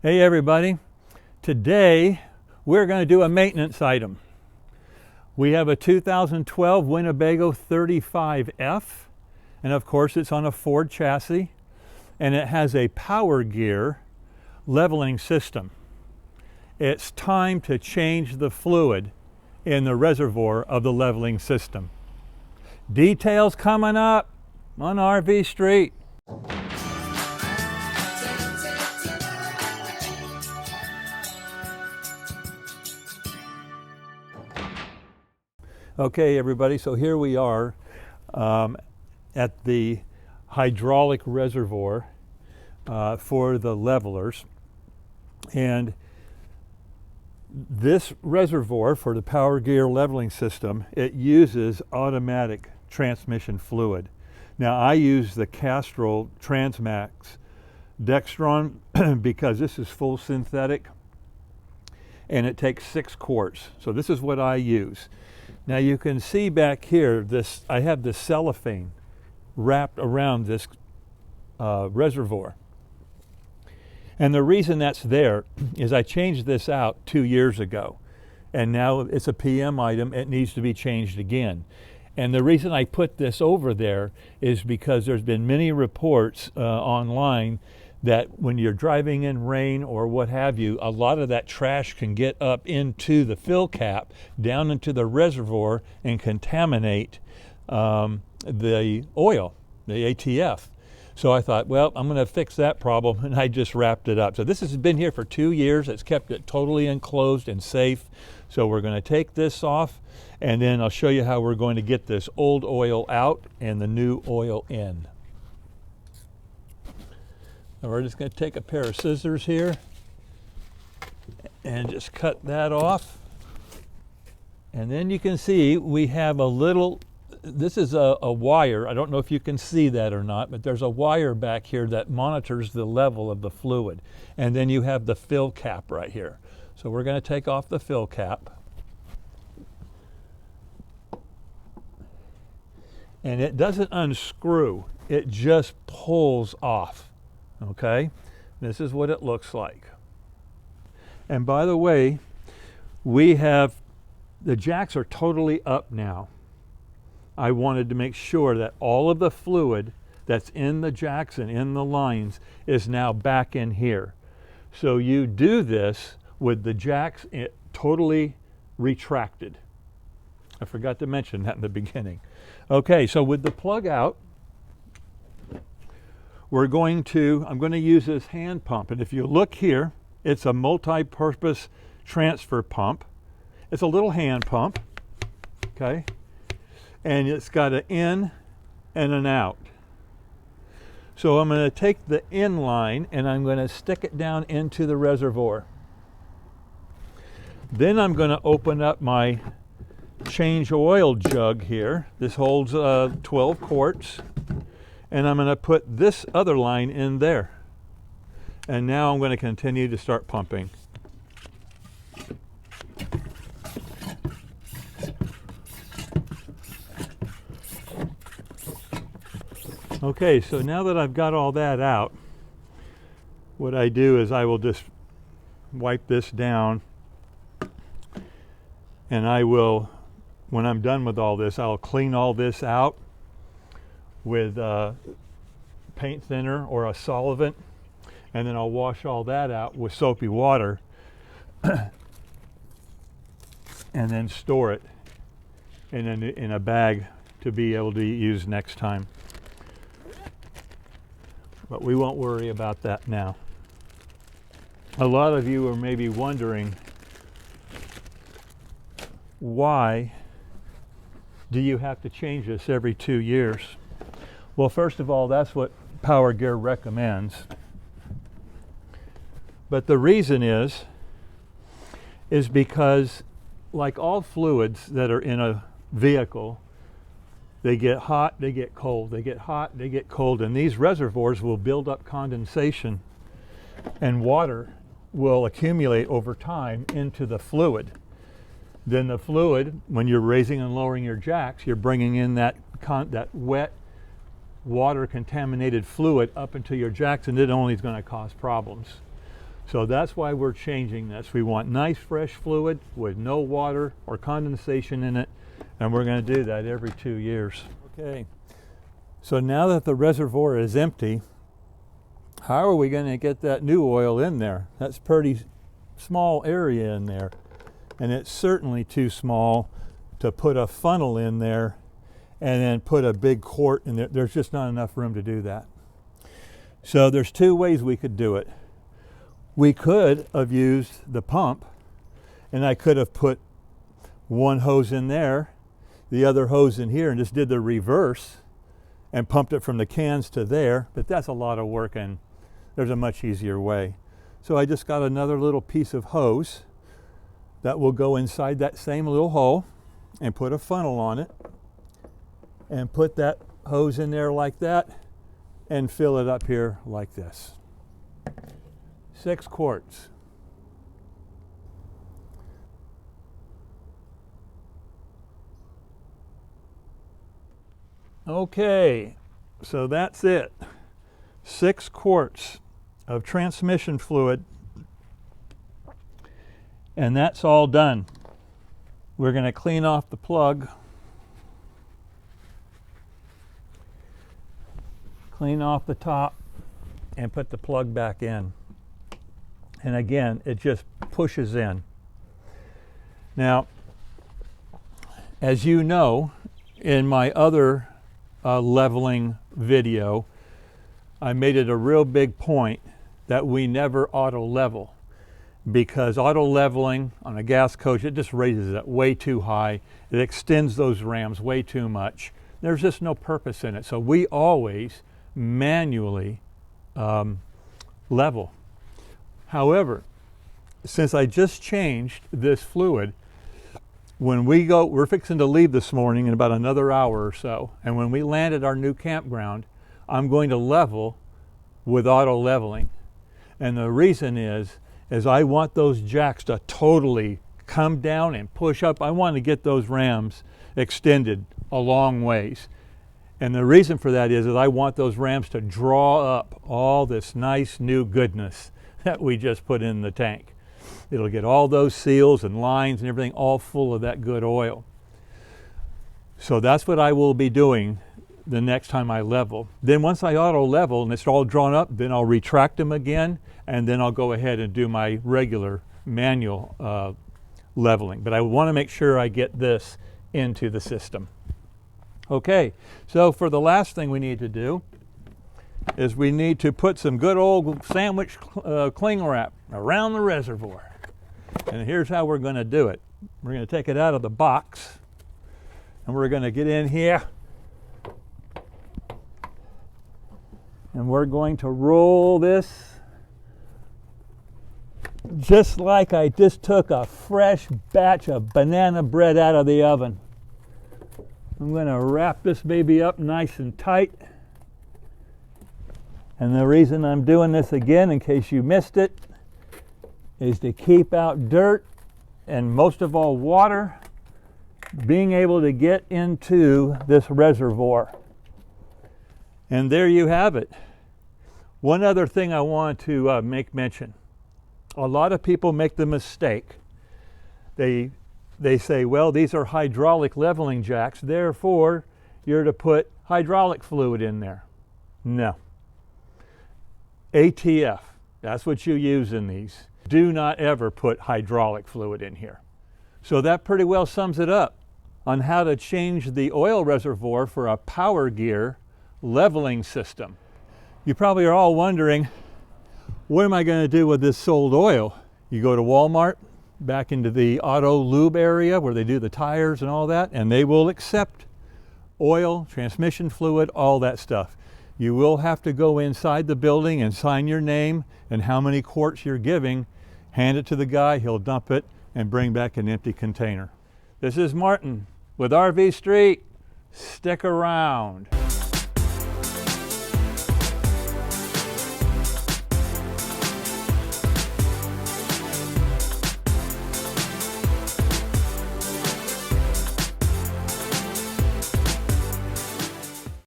Hey everybody, today we're going to do a maintenance item. We have a 2012 Winnebago 35F, and of course it's on a Ford chassis, and it has a power gear leveling system. It's time to change the fluid in the reservoir of the leveling system. Details coming up on RV Street. Okay everybody, so here we are at the hydraulic reservoir for the levelers, and this reservoir for the power gear leveling system, it uses automatic transmission fluid. Now I use the Castrol Transmax Dextron because this is full synthetic and it takes 6 quarts. So this is what I use. Now you can see back here, I have this cellophane wrapped around this reservoir. And the reason that's there is I changed this out 2 years ago. And now it's a PM item, it needs to be changed again. And the reason I put this over there is because there's been many reports online that when you're driving in rain or what have you, a lot of that trash can get up into the fill cap, down into the reservoir, and contaminate the oil, the ATF. So I thought, well, I'm going to fix that problem, and I just wrapped it up. So this has been here for 2 years. It's kept it totally enclosed and safe. So we're going to take this off, and then I'll show you how we're going to get this old oil out and the new oil in. And we're just going to take a pair of scissors here and just cut that off. And then you can see we have a little, this is a wire. I don't know if you can see that or not, but there's a wire back here that monitors the level of the fluid. And then you have the fill cap right here. So we're going to take off the fill cap. And it doesn't unscrew, it just pulls off. Okay, this is what it looks like. And by the way, the jacks are totally up now. I wanted to make sure that all of the fluid that's in the jacks and in the lines is now back in here. So you do this with the jacks totally retracted. I forgot to mention that in the beginning. Okay, so with the plug out, I'm going to use this hand pump. And if you look here, it's a multi-purpose transfer pump. It's a little hand pump, okay? And it's got an in and an out. So I'm going to take the in line and I'm going to stick it down into the reservoir. Then I'm going to open up my change oil jug here. This holds 12 quarts. And I'm going to put this other line in there. And now I'm going to continue to start pumping. Okay, so now that I've got all that out, what I do is I will just wipe this down, and I will, when I'm done with all this, I'll clean all this out with paint thinner or a solvent, and then I'll wash all that out with soapy water and then store it in a bag to be able to use next time. But we won't worry about that now. A lot of you are maybe wondering, why do you have to change this every 2 years? Well, first of all, that's what Power Gear recommends. But the reason is because, like all fluids that are in a vehicle, they get hot, they get cold, they get hot, they get cold, and these reservoirs will build up condensation, and water will accumulate over time into the fluid. Then the fluid, when you're raising and lowering your jacks, you're bringing in that wet, water contaminated fluid up into your jacks, and it only is going to cause problems. So that's why we're changing this. We want nice fresh fluid with no water or condensation in it, and we're going to do that every 2 years. Okay, so now that the reservoir is empty, how are we going to get that new oil in there? That's a pretty small area in there, and it's certainly too small to put a funnel in there and then put a big quart in there. There's just not enough room to do that. So there's 2 ways we could do it. We could have used the pump, and I could have put one hose in there, the other hose in here, and just did the reverse and pumped it from the cans to there, but that's a lot of work, and there's a much easier way. So I just got another little piece of hose that will go inside that same little hole and put a funnel on it and put that hose in there like that and fill it up here like this. 6 quarts. Okay, so that's it. 6 quarts of transmission fluid, and that's all done. We're going to clean off the plug, clean off the top, and put the plug back in. And again, it just pushes in. Now, as you know, in my other leveling video, I made it a real big point that we never auto level, because auto leveling on a gas coach, it just raises it way too high. It extends those rams way too much. There's just no purpose in it. So we always manually level. However, since I just changed this fluid, when we're fixing to leave this morning in about another hour or so, and when we land at our new campground, I'm going to level with auto leveling. And the reason is I want those jacks to totally come down and push up. I want to get those rams extended a long ways. And the reason for that is I want those rams to draw up all this nice new goodness that we just put in the tank. It'll get all those seals and lines and everything all full of that good oil. So that's what I will be doing the next time I level. Then once I auto level and it's all drawn up, then I'll retract them again, and then I'll go ahead and do my regular manual leveling. But I want to make sure I get this into the system. Okay, so for the last thing we need to do is we need to put some good old sandwich cling wrap around the reservoir. And here's how we're going to do it. We're going to take it out of the box, and we're going to get in here, and we're going to roll this just like I just took a fresh batch of banana bread out of the oven. I'm going to wrap this baby up nice and tight. And the reason I'm doing this again, in case you missed it, is to keep out dirt and most of all water being able to get into this reservoir. And there you have it. One other thing I want to make mention. A lot of people make the mistake. They say, well, these are hydraulic leveling jacks, therefore you're to put hydraulic fluid in there. No. ATF, that's what you use in these. Do not ever put hydraulic fluid in here. So that pretty well sums it up on how to change the oil reservoir for a power gear leveling system. You probably are all wondering, what am I going to do with this sold oil? You go to Walmart, back into the auto lube area where they do the tires and all that, and they will accept oil, transmission fluid, all that stuff. You will have to go inside the building and sign your name and how many quarts you're giving, hand it to the guy, he'll dump it and bring back an empty container. This is Martin with RV Street. Stick around.